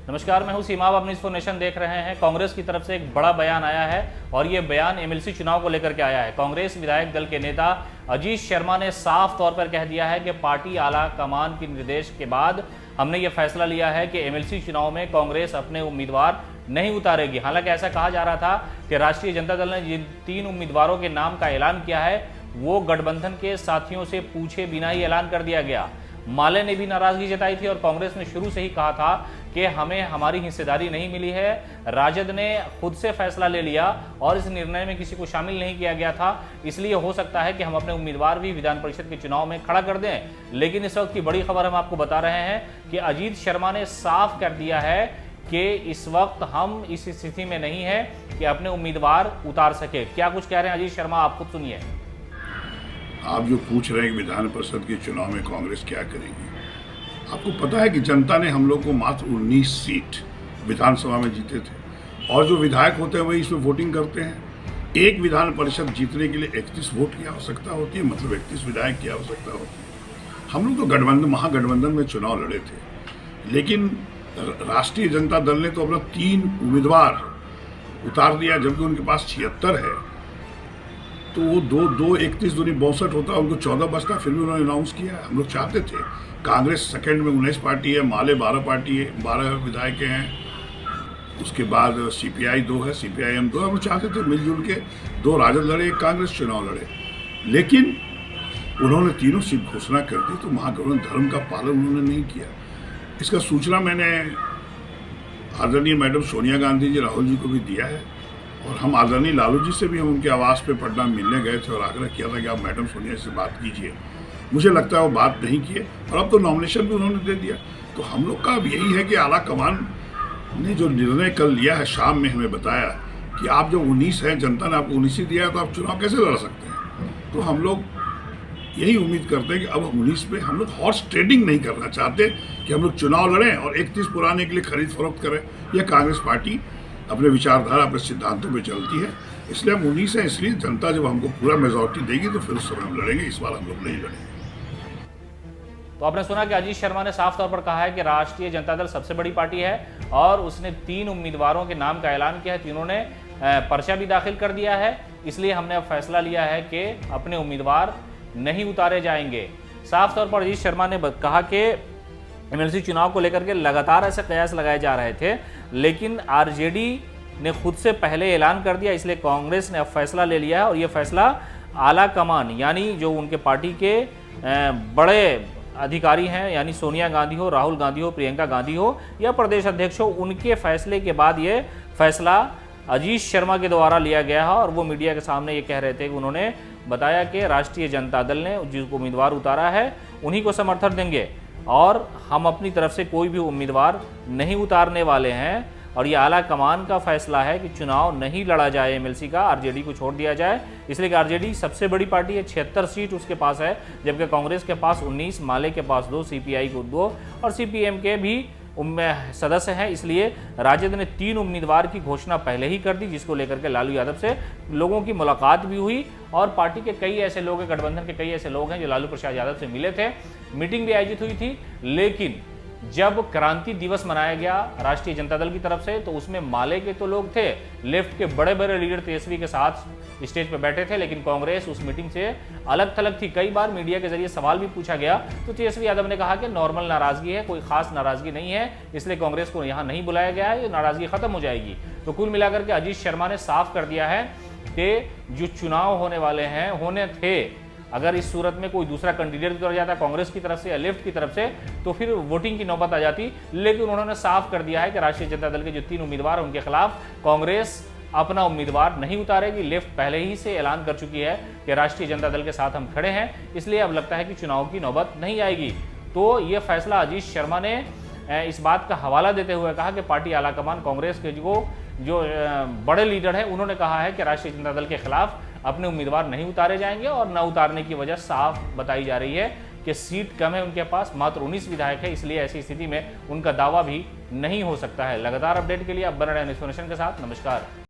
नमस्कार, मैं हूं सीमा। आप अपनी इन्फॉर्मेशन देख रहे हैं। कांग्रेस की तरफ से एक बड़ा बयान आया है और ये बयान एमएलसी चुनाव को लेकर के आया है। कांग्रेस विधायक दल के नेता अजीत शर्मा ने साफ तौर पर कह दिया है कि पार्टी आला कमान के निर्देश के बाद हमने ये फैसला लिया है कि एमएलसी चुनाव में कांग्रेस अपने उम्मीदवार नहीं उतारेगी। हालांकि ऐसा कहा जा रहा था कि राष्ट्रीय जनता दल ने जिन 3 उम्मीदवारों के नाम का ऐलान किया है वो गठबंधन के साथियों से पूछे बिना ही ऐलान कर दिया गया। माले ने भी नाराजगी जताई थी और कांग्रेस ने शुरू से ही कहा था कि हमें हमारी हिस्सेदारी नहीं मिली है। राजद ने खुद से फैसला ले लिया और इस निर्णय में किसी को शामिल नहीं किया गया था, इसलिए हो सकता है कि हम अपने उम्मीदवार भी विधान परिषद के चुनाव में खड़ा कर दें। लेकिन इस वक्त की बड़ी खबर हम आपको बता रहे हैं कि अजीत शर्मा ने साफ कर दिया है कि इस वक्त हम इस स्थिति में नहीं है कि अपने उम्मीदवार उतार सके। क्या कुछ कह रहे हैं अजीत शर्मा, आप खुद सुनिए। आप जो पूछ रहे हैं कि विधान परिषद के चुनाव में कांग्रेस क्या करेगी, आपको पता है कि जनता ने हम लोग को मात्र 19 सीट विधानसभा में जीते थे और जो विधायक होते हैं वही इसमें वोटिंग करते हैं। एक विधान परिषद जीतने के लिए 31 वोट की आवश्यकता होती है, मतलब 31 विधायक की आवश्यकता होती है। हम लोग तो गठबंधन महागठबंधन में चुनाव लड़े थे, लेकिन राष्ट्रीय जनता दल ने तो अपना 3 उम्मीदवार उतार दिया, जबकि उनके पास 76 है। तो वो 31 दूनी 62 होता है, उनको 14 बचता, फिर भी उन्होंने अनाउंस किया। हम लोग चाहते थे, कांग्रेस सेकंड में 19 पार्टी है, माले 12 पार्टी है, 12 विधायक हैं, उसके बाद सीपीआई 2 है, सीपीआईएम 2 है। हम लोग चाहते थे मिलजुल के 2 राजद लड़े, 1 कांग्रेस चुनाव लड़े, लेकिन उन्होंने तीनों सीट घोषणा कर दी, तो महागठबंधन धर्म का पालन उन्होंने नहीं किया। इसका सूचना मैंने आदरणीय मैडम सोनिया गांधी जी, राहुल जी को भी दिया है और हम आदरणीय लालू जी से भी हम उनके आवास पे पटना मिलने गए थे और आग्रह किया था कि आप मैडम सोनिया से बात कीजिए। मुझे लगता है वो बात नहीं किए और अब तो नॉमिनेशन भी उन्होंने दे दिया। तो हम लोग का अब यही है कि आला कमान ने जो निर्णय कल लिया है, शाम में हमें बताया कि आप जो 19 हैं, जनता ने आपको 19 ही दिया है, तो आप चुनाव कैसे लड़ सकते हैं। तो हम लोग यही उम्मीद करते हैं कि अब 19 में हम लोग हॉर्स ट्रेडिंग नहीं करना चाहते कि हम लोग चुनाव लड़ें और 31 पुराने के लिए खरीद फरोख्त करें। यह कांग्रेस पार्टी अपने विचारधारा, अपने सिद्धांतों पे चलती है, इसलिए हम 19 हैं। इसलिए जनता जब हमको पूरा मेजॉरिटी देगी तो फिर उस समय हम लड़ेंगे। इस बार हम लोग नहीं लड़ेंगे। तो आपने सुना कि अजीत शर्मा ने साफ तौर पर कहा है कि राष्ट्रीय जनता दल सबसे बड़ी पार्टी है और उसने 3 उम्मीदवारों के नाम का ऐलान किया है। तीनों ने पर्चा भी दाखिल कर दिया है, इसलिए हमने अब फैसला लिया है कि अपने उम्मीदवार नहीं उतारे जाएंगे। साफ तौर पर अजीत शर्मा ने कहा कि एमएलसी चुनाव को लेकर के लगातार ऐसे कयास लगाए जा रहे थे, लेकिन आरजेडी ने खुद से पहले ऐलान कर दिया, इसलिए कांग्रेस ने अब फैसला ले लिया है। और ये फैसला आला कमान यानी जो उनके पार्टी के बड़े अधिकारी हैं, यानी सोनिया गांधी हो, राहुल गांधी हो, प्रियंका गांधी हो या प्रदेश अध्यक्ष हो, उनके फैसले के बाद ये फैसला अजीत शर्मा के द्वारा लिया गया है। और वो मीडिया के सामने ये कह रहे थे कि उन्होंने बताया कि राष्ट्रीय जनता दल ने जिसको उम्मीदवार उतारा है उन्हीं को समर्थन देंगे और हम अपनी तरफ से कोई भी उम्मीदवार नहीं उतारने वाले हैं। और ये आला कमान का फैसला है कि चुनाव नहीं लड़ा जाए एमएलसी का, आरजेडी को छोड़ दिया जाए, इसलिए कि आरजेडी सबसे बड़ी पार्टी है, 76 सीट उसके पास है, जबकि कांग्रेस के पास 19, माले के पास 2, सीपीआई को 2 और सीपीएम के भी सदस्य हैं। इसलिए राजद ने 3 उम्मीदवार की घोषणा पहले ही कर दी, जिसको लेकर के लालू यादव से लोगों की मुलाकात भी हुई और पार्टी के कई ऐसे लोग हैं, गठबंधन के कई ऐसे लोग हैं जो लालू प्रसाद यादव से मिले थे, मीटिंग भी आयोजित हुई थी। लेकिन जब क्रांति दिवस मनाया गया राष्ट्रीय जनता दल की तरफ से, तो उसमें माले के तो लोग थे, लेफ्ट के बड़े बड़े लीडर तेजस्वी के साथ स्टेज पर बैठे थे, लेकिन कांग्रेस उस मीटिंग से अलग थलग थी। कई बार मीडिया के जरिए सवाल भी पूछा गया तो तेजस्वी यादव ने कहा कि नॉर्मल नाराजगी है, कोई खास नाराजगी नहीं है, इसलिए कांग्रेस को यहां नहीं बुलाया गया है, ये नाराजगी खत्म हो जाएगी। तो कुल मिलाकर के अजीत शर्मा ने साफ कर दिया है कि जो चुनाव होने वाले हैं, होने थे, अगर इस सूरत में कोई दूसरा कैंडिडेट उतर जाता कांग्रेस की तरफ से या लेफ्ट की तरफ से तो फिर वोटिंग की नौबत आ जाती। लेकिन उन्होंने साफ कर दिया है कि राष्ट्रीय जनता दल के जो 3 उम्मीदवार हैं उनके खिलाफ कांग्रेस अपना उम्मीदवार नहीं उतारेगी। लेफ्ट पहले ही से ऐलान कर चुकी है कि राष्ट्रीय जनता दल के साथ हम खड़े हैं, इसलिए अब लगता है कि चुनाव की नौबत नहीं आएगी। तो ये फैसला अजीत शर्मा ने इस बात का हवाला देते हुए कहा कि पार्टी आलाकमान कांग्रेस के जो बड़े लीडर हैं उन्होंने कहा है कि राष्ट्रीय जनता दल के खिलाफ अपने उम्मीदवार नहीं उतारे जाएंगे और न उतारने की वजह साफ बताई जा रही है कि सीट कम है उनके पास, मात्र 19 विधायक है, इसलिए ऐसी स्थिति में उनका दावा भी नहीं हो सकता है। लगातार अपडेट के लिए आप बने रहें इन्फॉर्मेशन के साथ। नमस्कार।